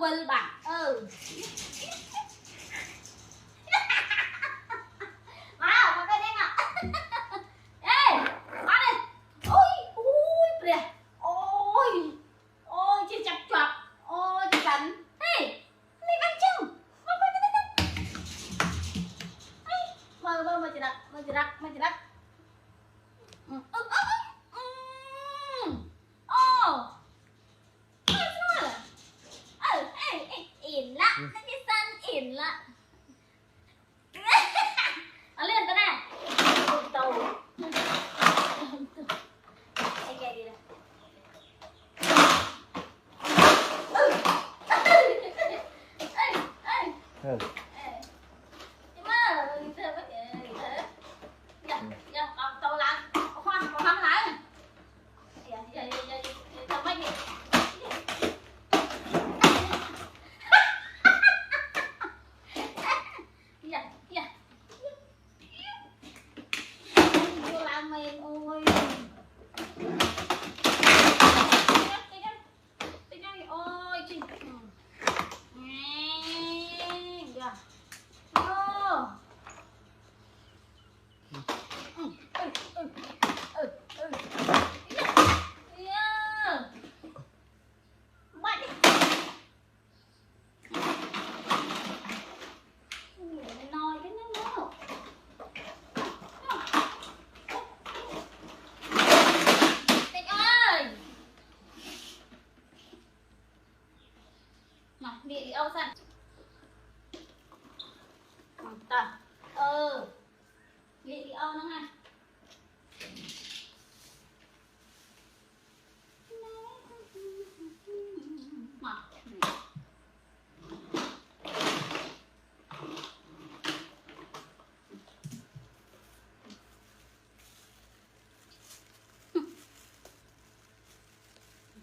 vơi bạn wow mà cái này nè ê qua đi ôi ui kìa ôi ôi chị chặt chọt ôi chị cắn hey này bánh chưng mà chị đặt ỉn lạ cái sân ỉn lạ nó lên tới này tàu anh nghe đi này tàu lái khoan lái tàu bay đi mềm ôi ôi chị đi Âu sẵn ta đi Âu nó ha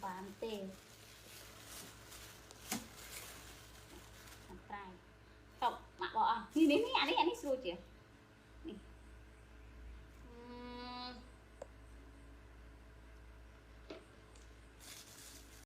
bán tiền không mặc bỏ đi đi anh đi xui chị